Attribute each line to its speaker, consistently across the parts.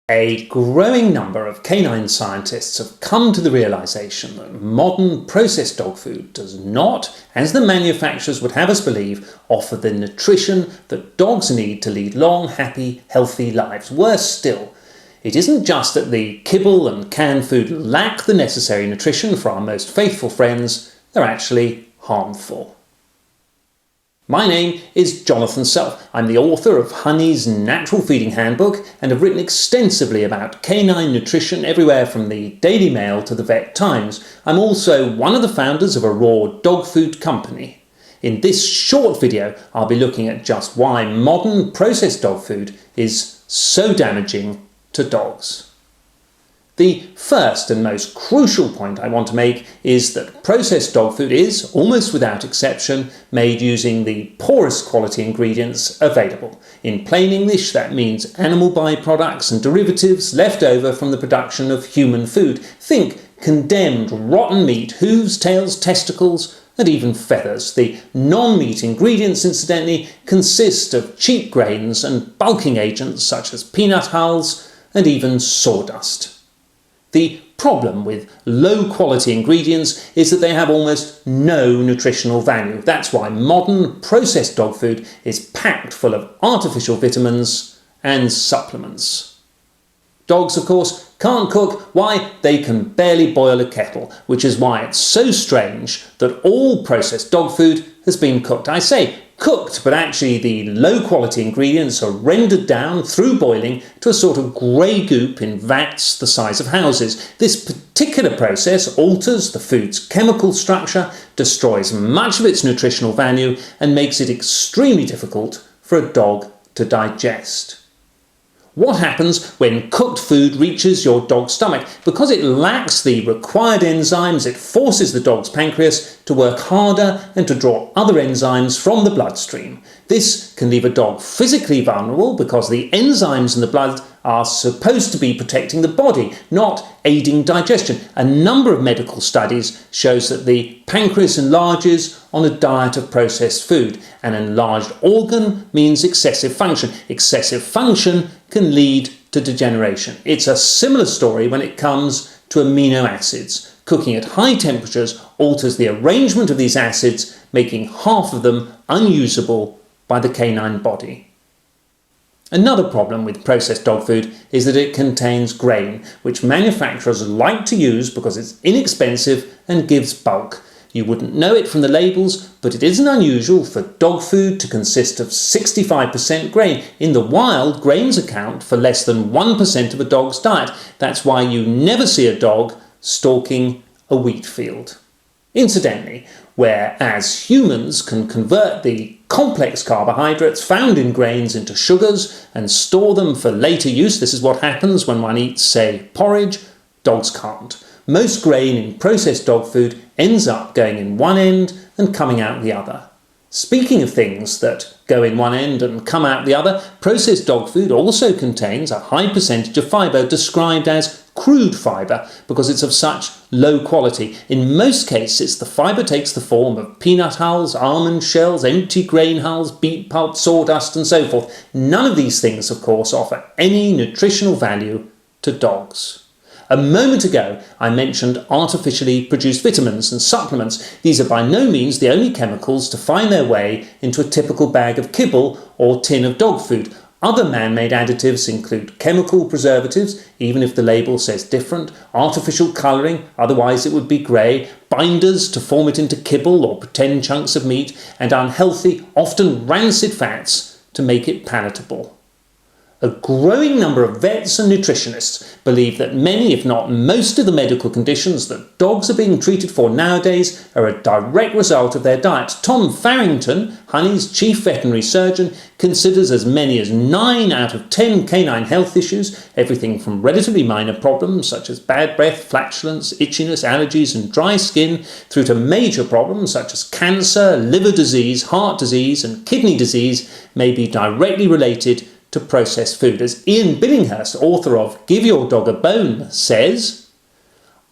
Speaker 1: A growing number of canine scientists have come to the realisation that modern processed dog food does not, as the manufacturers would have us believe, offer the nutrition that dogs need to lead long, happy, healthy lives. Worse still, it isn't just that the kibble and canned food lack the necessary nutrition for our most faithful friends, they're actually harmful. My name is Jonathan Self. I'm the author of Honey's Natural Feeding Handbook and have written extensively about canine nutrition everywhere from the Daily Mail to the Vet Times. I'm also one of the founders of a raw dog food company. In this short video, I'll be looking at just why modern processed dog food is so damaging to dogs. The first and most crucial point I want to make is that processed dog food is, almost without exception, made using the poorest quality ingredients available. In plain English, that means animal byproducts and derivatives left over from the production of human food. Think condemned rotten meat, hooves, tails, testicles, and even feathers. The non-meat ingredients, incidentally, consist of cheap grains and bulking agents such as peanut hulls and even sawdust. The problem with low-quality ingredients is that they have almost no nutritional value. That's why modern processed dog food is packed full of artificial vitamins and supplements. Dogs, of course, can't cook. Why? They can barely boil a kettle, which is why it's so strange that all processed dog food has been cooked. I say cooked, but actually the low-quality ingredients are rendered down through boiling to a sort of grey goop in vats the size of houses. This particular process alters the food's chemical structure, destroys much of its nutritional value, and makes it extremely difficult for a dog to digest. What happens when cooked food reaches your dog's stomach? Because it lacks the required enzymes, it forces the dog's pancreas to work harder and to draw other enzymes from the bloodstream. This can leave a dog physically vulnerable because the enzymes in the blood are supposed to be protecting the body, not aiding digestion. A number of medical studies shows that the pancreas enlarges on a diet of processed food. An enlarged organ means excessive function. Excessive function can lead to degeneration. It's a similar story when it comes to amino acids. Cooking at high temperatures alters the arrangement of these acids, making half of them unusable by the canine body. Another problem with processed dog food is that it contains grain, which manufacturers like to use because it's inexpensive and gives bulk. You wouldn't know it from the labels, but it isn't unusual for dog food to consist of 65% grain. In the wild, grains account for less than 1% of a dog's diet. That's why you never see a dog stalking a wheat field. Incidentally, whereas humans can convert the complex carbohydrates found in grains into sugars and store them for later use, this is what happens when one eats, say, porridge, dogs can't. Most grain in processed dog food ends up going in one end and coming out the other. Speaking of things that go in one end and come out the other, processed dog food also contains a high percentage of fibre described as crude fibre because it's of such low quality. In most cases, the fibre takes the form of peanut hulls, almond shells, empty grain hulls, beet pulp, sawdust and so forth. None of these things, of course, offer any nutritional value to dogs. A moment ago, I mentioned artificially produced vitamins and supplements. These are by no means the only chemicals to find their way into a typical bag of kibble or tin of dog food. Other man-made additives include chemical preservatives, even if the label says different, artificial colouring, otherwise it would be grey, binders to form it into kibble or pretend chunks of meat, and unhealthy, often rancid fats to make it palatable. A growing number of vets and nutritionists believe that many, if not most, of the medical conditions that dogs are being treated for nowadays are a direct result of their diet. Tom Farrington, Honey's chief veterinary surgeon, considers as many as 9 out of 10 canine health issues, everything from relatively minor problems such as bad breath, flatulence, itchiness, allergies and dry skin, through to major problems such as cancer, liver disease, heart disease and kidney disease may be directly related to processed food. As Ian Billinghurst, author of Give Your Dog a Bone, says,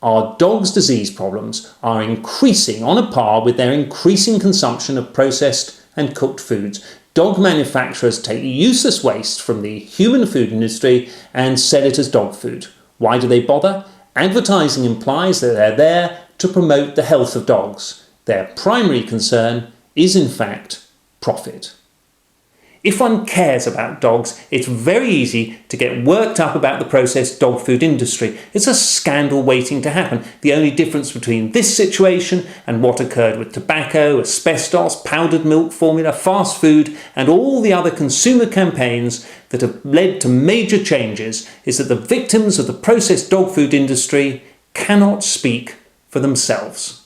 Speaker 1: our dogs' disease problems are increasing on a par with their increasing consumption of processed and cooked foods. Dog manufacturers take useless waste from the human food industry and sell it as dog food. Why do they bother? Advertising implies that they're there to promote the health of dogs. Their primary concern is in fact profit. If one cares about dogs, it's very easy to get worked up about the processed dog food industry. It's a scandal waiting to happen. The only difference between this situation and what occurred with tobacco, asbestos, powdered milk formula, fast food, and all the other consumer campaigns that have led to major changes is that the victims of the processed dog food industry cannot speak for themselves.